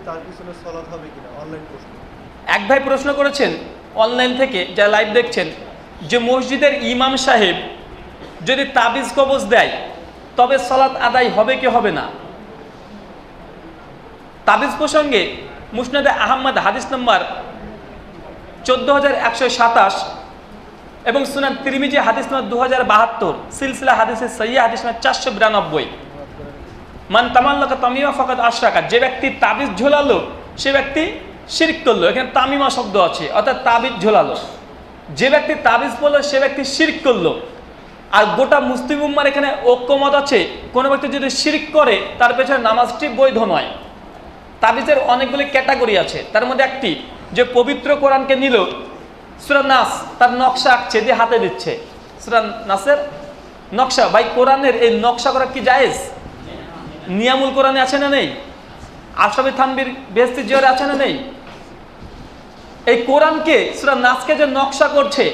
তার পিছনে সালাত হবে কিনা? অনলাইন প্রশ্ন। এক ভাই প্রশ্ন করেছেন অনলাইন থেকে, যা লাইভ দেখছেন, যে মসজিদের ইমাম সাহেব যদি তাবিজ কবজ দেয় তবে সালাত আদায় হবে কি হবে না? তাবিজ প্রসঙ্গে মুসনাদে আহমদ হাদিস নম্বর 14127 এবং সুনান তিরমিজি হাদিস নম্বর 2072, সিলসিলা হাদিসের সহিহ হাদিস নম্বর 492, মান তামাল্লাকা তামিমা ফাকাদ আশরাকা, যে ব্যক্তি তাবিজ ঝোলালো সে ব্যক্তি শিরক করলো। এখানে তামিমা শব্দ আছে, অর্থাৎ তাবিজ ঝোলালো। যে ব্যক্তি তাবিজ পড়লো সে ব্যক্তি শিরক করলো। আর গোটা মুসলিম উম্মার এখানে ঐক্যমত আছে, কোনো ব্যক্তি যদি শিরক করে তার পেছনে নামাজটি বৈধ নয়। তাবিজের অনেকগুলি ক্যাটাগরি আছে, তার মধ্যে একটি যে পবিত্র কোরআনকে নিল, সূরা নাস তার নকশা আঁকছে, দিয়ে হাতে দিচ্ছে, সূরা নাসের নকশা। ভাই কোরআনের এই নকশা করা কি জায়েজ? নিয়ামুল কোরআনে আছে না নেই? আশরাফি থানভীর বেহেশতি জিয়ারে আছে না নেই? এই কোরআনকে সূরা নাসকে যে নকশা করছে,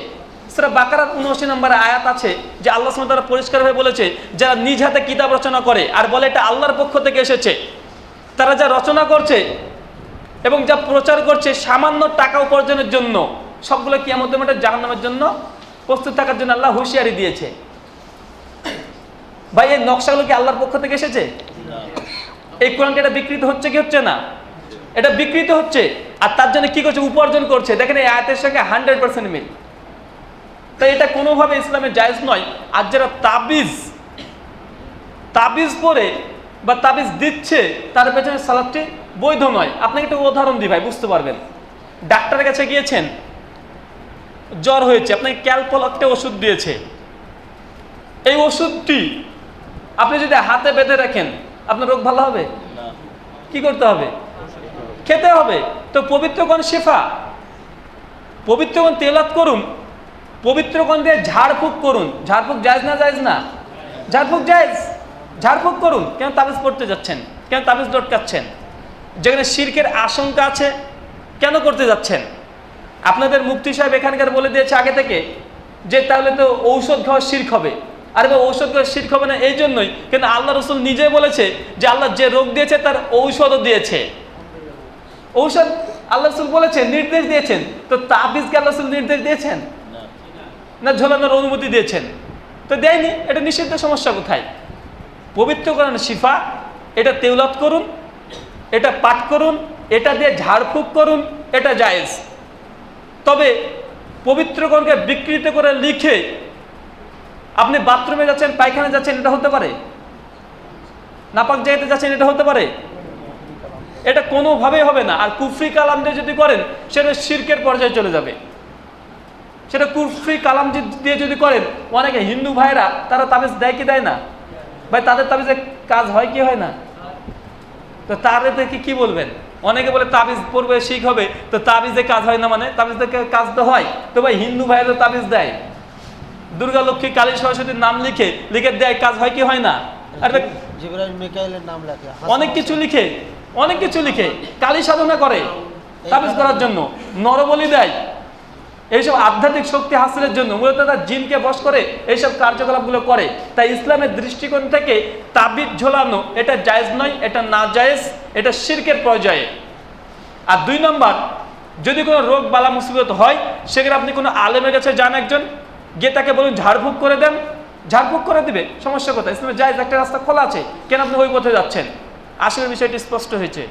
সূরা বাকারার 79 নম্বরে আয়াত আছে যে আল্লাহ সুবহানাহু ওয়া তাআলা পরিষ্কারভাবে বলেছে, যারা নিজ হাতে কিতাব রচনা করে আর বলে এটা আল্লাহর পক্ষ থেকে এসেছে, তারা যা রচনা করছে এবং যা প্রচার করছে সামান্য টাকা উপার্জনের জন্য, সবগুলো কিয়ামতের মাঠে জাহান্নামের জন্য প্রস্তুত থাকার জন্য আল্লাহ হুঁশিয়ারি দিয়েছে। ভাই এই নকশাগুলো কি আল্লাহর পক্ষ থেকে এসেছে? এই কোরআনকে এটা বিকৃত হচ্ছে কি হচ্ছে না? এটা বিকৃত হচ্ছে। আর তার জন্য কি করছে? উপার্জন করছে। দেখেন এই আয়াতের সঙ্গে 100% মিল। তাই এটা কোনোভাবে ইসলামে জায়েজ নয়। আর যারা তাবিজ পরে বা তাবিজ দিচ্ছে তার পেছনে সালাতটি বৈধ নয়। আপনাকে একটা উদাহরণ দিই ভাই, বুঝতে পারবেন। ডাক্তারের কাছে গিয়েছেন, জ্বর হয়েছে, আপনাকে ক্যালপল একটা ওষুধ দিয়েছে। এই ওষুধটি আপনি যদি হাতে বেঁধে রাখেন আপনার রোগ ভালো হবে? কি করতে হবে? খেতে হবে। তো পবিত্রগণ শেফা, পবিত্রগণ তেলাওয়াত করুন, পবিত্রগণ দিয়ে ঝাড়ফুঁক করুন। ঝাড়ফুঁক জায়েজ না জায়েজ না? ঝাড়ফুঁক জায়েজ, ঝাড়ফুঁক করুন। কেন তাবিজ পড়তে যাচ্ছেন? কেন তাবিজ লটকাচ্ছেন? যেখানে শিরকের আশঙ্কা আছে কেন করতে যাচ্ছেন? আপনাদের মুফতি সাহেব এখানকার বলে দিয়েছে আগে থেকে যে তাহলে তো ঔষধ খাওয়া শিরক হবে। আরে ভাই ঔষধ খাওয়া শিরক হবে না এই জন্যই, কিন্তু আল্লাহ রসুল নিজেই বলেছে যে আল্লাহ যে রোগ দিয়েছে তার ঔষধও দিয়েছে। ঔষধ আল্লাহ রসুল বলেছেন, নির্দেশ দিয়েছেন। তো তাবিজকে আল্লাহ রসুল নির্দেশ দিয়েছেন না ঝোলানোর অনুমতি দিয়েছেন? তো দেয়নি। এটা নিষিদ্ধ। সমস্যা কোথায়? পবিত্র কোরআন শিফা, এটা তেলাওয়াত করুন, এটা পাঠ করুন, এটা দিয়ে ঝাড়ফুঁক করুন, এটা জায়েজ। তবে পবিত্র কোরআনকে বিকৃত করে লিখে আপনি বাথরুমে যাচ্ছেন, পায়খানা যাচ্ছেন, এটা হতে পারে? নাপাক জায়গাতে যাচ্ছেন, এটা হতে পারে? এটা কোনোভাবেই হবে না। আর কুফরি কালাম দিয়ে যদি করেন সেটা শিরকের পর্যায়ে চলে যাবে। সেটা কুফরি কালাম দিয়ে যদি করেন, অনেকে হিন্দু ভাইরা তারা তাবিজ দেয় কি দেয় না? ভাই তাদের তাবিজে কাজ হয় কি হয় না? তো তার থেকে কি বলবেন? অনেকে বলে তাবিজ পড়বে শিখ হবে, তো তাবিজে কাজ হয় না মানে? তাবিজ থেকে কাজ তো হয়। তো ভাই হিন্দু ভাইরা তাবিজ দেয়, দুর্গা লক্ষ্মী কালী সরস্বতীর নাম লিখে দেয়, কাজ হয় কি হয় না? আর জিবরাইল মিকাইলের নাম লেখে, অনেক কিছু লিখে কালী সাধনা করে তাবিজ করার জন্য, নরবলি দেয় এইসব আধ্যাত্মিক শক্তি হাসিলের জন্য। মূলত তারা জিনকে বশ করে এইসব কার্যকলাপগুলো করে। তাই ইসলামের দৃষ্টিকোণ থেকে তাবিজ ঝোলানো এটা জায়েজ নয়, এটা না জায়েজ, এটা শিরকের পর্যায়ে। আর 2 নম্বর, যদি কোনো রোগ বালা মুসিবত হয় সেখানে আপনি কোনো আলেমের কাছে যান, একজন গিয়ে তাকে বলুন ঝাড়ফুঁক করে দেন, ঝাড়ফুঁক করে দিবে। সমস্যা কোথায়? ইসলামে জায়েজ, একটা রাস্তা খোলা আছে। কেন আপনি ওই পথে যাচ্ছেন? আসলে বিষয়টি স্পষ্ট হয়েছে।